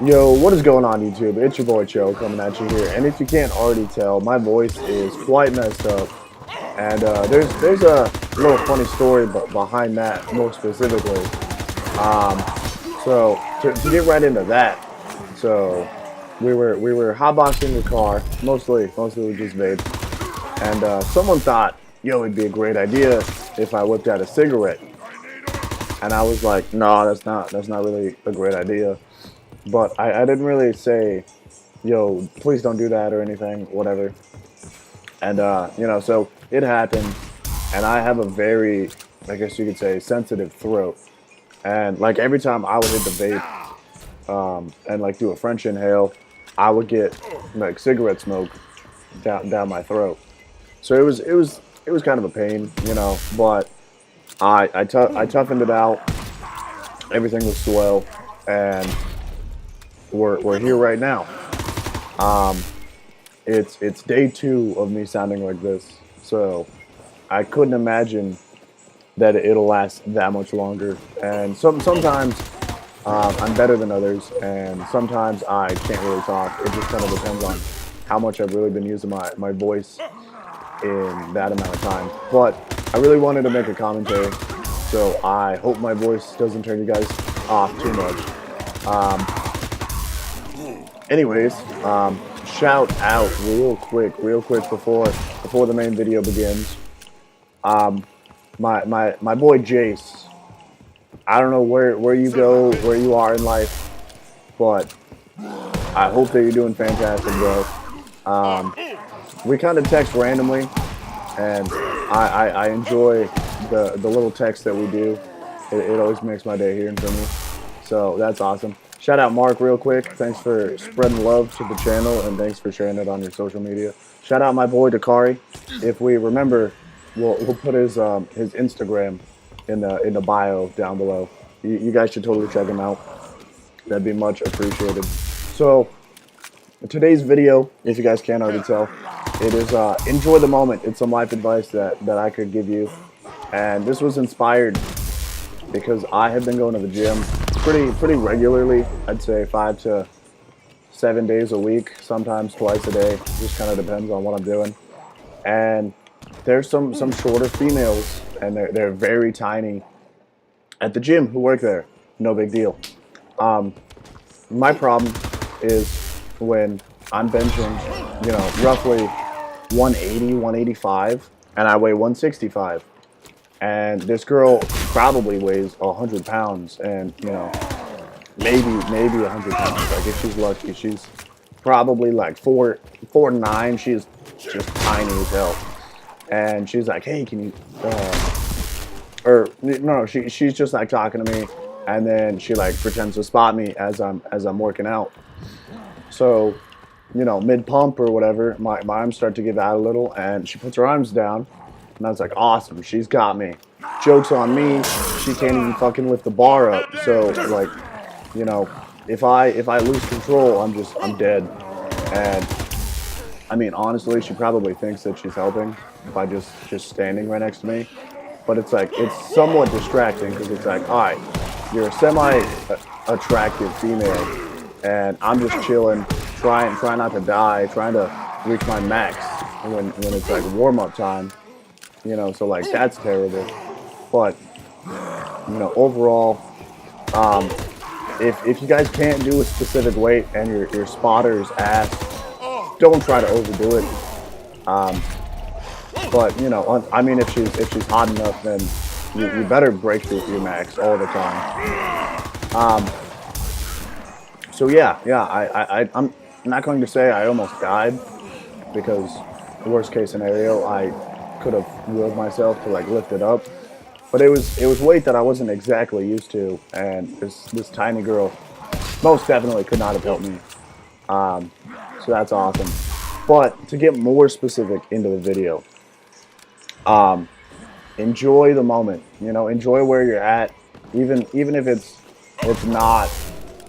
Yo, what is going on YouTube? It's your boy Joe coming at you here. And if you can't already tell, my voice is quite messed up. And there's a little funny story behind that more specifically. Um, so to get right into that, so we were hotboxing the car, mostly we just vape. And someone thought, yo, it'd be a great idea if I whipped out a cigarette. And I was like, no, that's not really a great idea. But I didn't really say, yo, please don't do that or anything, whatever. And so it happened, and I have a very, I guess you could say, sensitive throat. And like every time I would hit the vape, and like do a French inhale, I would get like cigarette smoke down my throat. So it was kind of a pain, But I toughened it out. Everything was swell, and we're here right now. Um, it's day two of me sounding like this, so I couldn't imagine that it'll last that much longer. And sometimes I'm better than others, and sometimes I can't really talk. It just kind of depends on how much I've really been using my voice in that amount of time. But I really wanted to make a commentary, so I hope my voice doesn't turn you guys off too much. Anyways, shout out real quick before the main video begins. Um, my boy Jace. I don't know where you go, where you are in life, but I hope that you're doing fantastic, bro. Um, we kind of text randomly, and I enjoy the little text that we do. It always makes my day hearing from you. So that's awesome. Shout out Mark real quick. Thanks for spreading love to the channel, and thanks for sharing it on your social media. Shout out my boy Dakari. If we remember, we'll put his Instagram in the bio down below. You guys should totally check him out. That'd be much appreciated. So today's video, if you guys can't already tell, it is enjoy the moment. It's some life advice that I could give you, and this was inspired because I have been going to the gym pretty regularly. I'd say 5 to 7 days a week, sometimes twice a day. Just kind of depends on what I'm doing. And there's some shorter females, and they're very tiny at the gym who work there. No big deal. My problem is when I'm benching, roughly 180, 185, and I weigh 165. And this girl probably weighs 100 pounds, and maybe 100 pounds. Like if she's lucky, she's probably like 4'9". She's just tiny as hell. And she's like, "Hey, can you?" Or no, she's just like talking to me, and then she like pretends to spot me as I'm working out. So, mid pump or whatever, my arms start to give out a little, and she puts her arms down. And I was like, awesome, she's got me. Joke's on me, she can't even fucking lift the bar up. So like, if I lose control, I'm dead. And I mean, honestly, she probably thinks that she's helping by just standing right next to me. But it's like, it's somewhat distracting because it's like, all right, you're a semi-attractive female, and I'm just chilling, trying not to die, trying to reach my max when it's like warm-up time. So like that's terrible. But overall, if you guys can't do a specific weight and your spotter's ass, don't try to overdo it. But I mean, if she's hot enough, then you better break through your max all the time. So yeah, I'm not going to say I almost died, because worst case scenario, I could have willed myself to like lift it up, but it was weight that I wasn't exactly used to, and this tiny girl most definitely could not have helped me. So that's awesome. But to get more specific into the video, enjoy the moment. Enjoy where you're at, even if it's not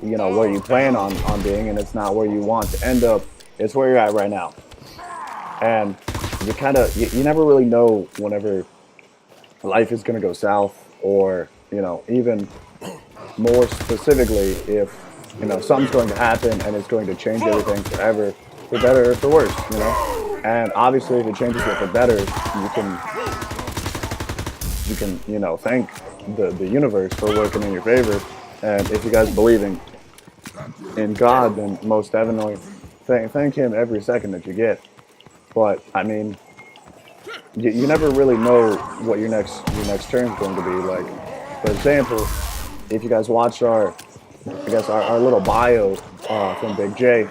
where you plan on being, and it's not where you want to end up. It's where you're at right now, and you never really know whenever life is going to go south, or even more specifically, if you know, something's going to happen and it's going to change everything forever, for better or for worse, you know. And obviously, if it changes it for better, you know, thank the universe for working in your favor. And if you guys believing in God, then most definitely thank Him every second that you get. But I mean, you never really know what your next turn is going to be. Like, for example, if you guys watched I guess our little bio from Big J,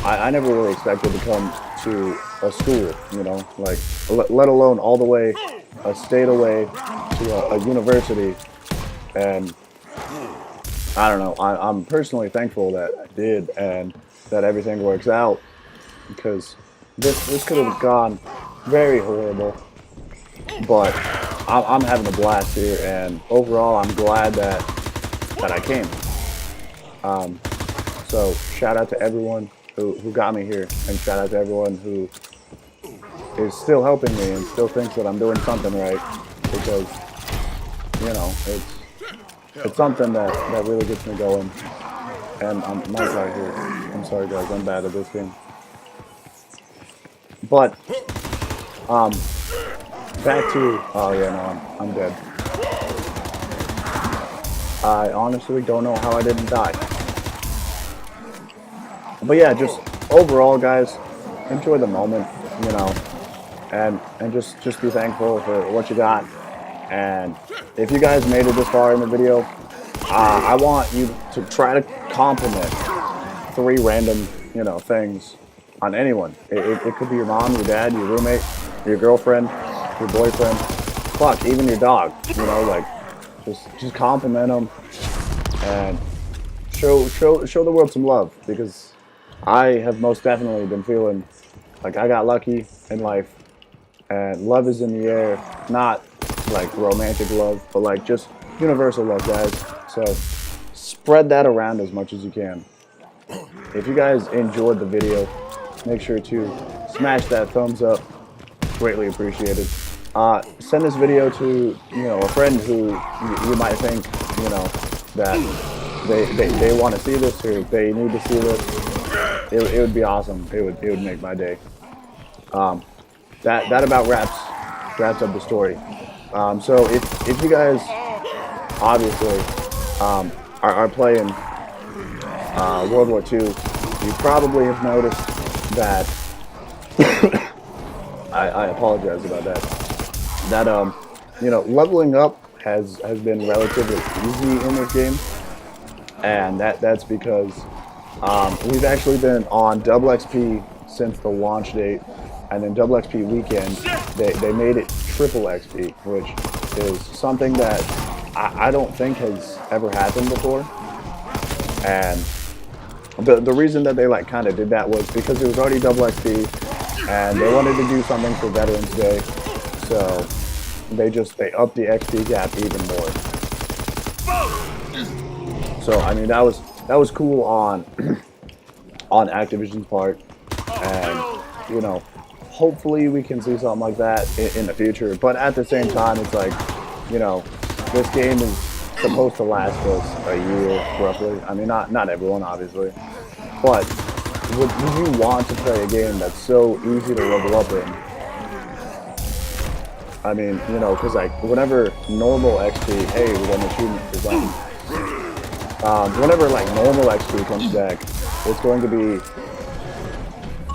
I never really expected to come to a school, you know, like let alone all the way a state away to a university, and I don't know. I'm personally thankful that I did and that everything works out because this could have gone very horrible, but I'm having a blast here, and overall, I'm glad that I came. Um, so shout out to everyone who got me here, and shout out to everyone who is still helping me and still thinks that I'm doing something right, because you know it's something that really gets me going. And I'm not right here. I'm sorry guys, I'm bad at this game. But um, back to oh yeah, no, I'm dead. I honestly don't know how I didn't die. But yeah, just overall, guys, enjoy the moment, you know, and just be thankful for what you got. And if you guys made it this far in the video, I want you to try to compliment three random, you know, things on anyone. It could be your mom, your dad, your roommate, your girlfriend, your boyfriend, fuck, even your dog. You know, like just compliment them and show the world some love, because I have most definitely been feeling like I got lucky in life, and love is in the air. Not like romantic love, but like just universal love, guys. So spread that around as much as you can. If you guys enjoyed the video, make sure to smash that thumbs up. Greatly appreciated. Send this video to a friend who you might think that they want to see this, or they need to see this. It would be awesome. It would make my day. That about wraps up the story. So if you guys obviously are playing World War II, you probably have noticed that I apologize about that. That leveling up has been relatively easy in this game, and that's because we've actually been on double XP since the launch date, and then double XP weekend they made it triple XP, which is something that I don't think has ever happened before. And the reason that they kind of did that was because it was already double XP, and they wanted to do something for Veterans Day, so they upped the XP gap even more. So I mean that was cool on on Activision's part, and hopefully we can see something like that in the future. But at the same time, it's like this game is supposed to last us a year roughly. I mean not everyone obviously, but would you want to play a game that's so easy to level up in? I mean, because whenever normal XP, hey, we got an achievement for something. Whenever normal XP comes back, it's going to be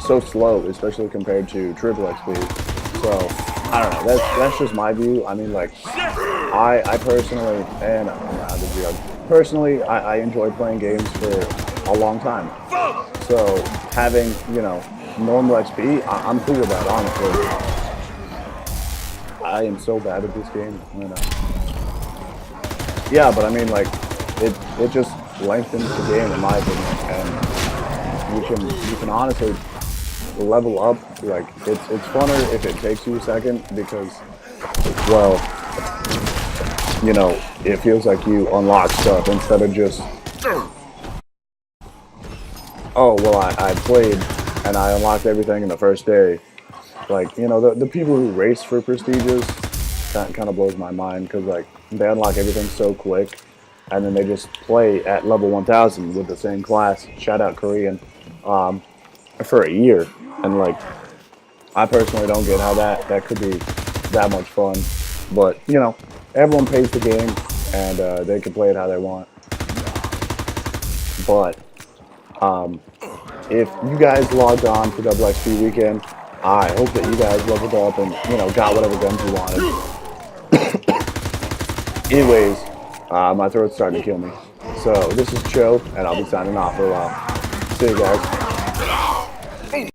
so slow, especially compared to triple XP. So I don't know. That's just my view. I mean, I personally, and I'm not a joke. Personally, I enjoy playing games for a long time. So having normal XP, I'm cool with that, honestly. I am so bad at this game. Yeah, but I mean, it just lengthens the game in my opinion, and you can honestly level up. It's funner if it takes you a second, because it feels like you unlock stuff instead of just I played and I unlocked everything in the first day. The people who race for prestiges, that kind of blows my mind, because they unlock everything so quick, and then they just play at level 1000 with the same class. Shout out Korean, for a year, and like I personally don't get how that could be that much fun, but you know, everyone pays the game, and they can play it how they want. But if you guys logged on for XP weekend, I hope that you guys leveled up and got whatever guns you wanted. Anyways, my throat's starting to kill me. So this is Cho, and I'll be signing off for a while. See you guys.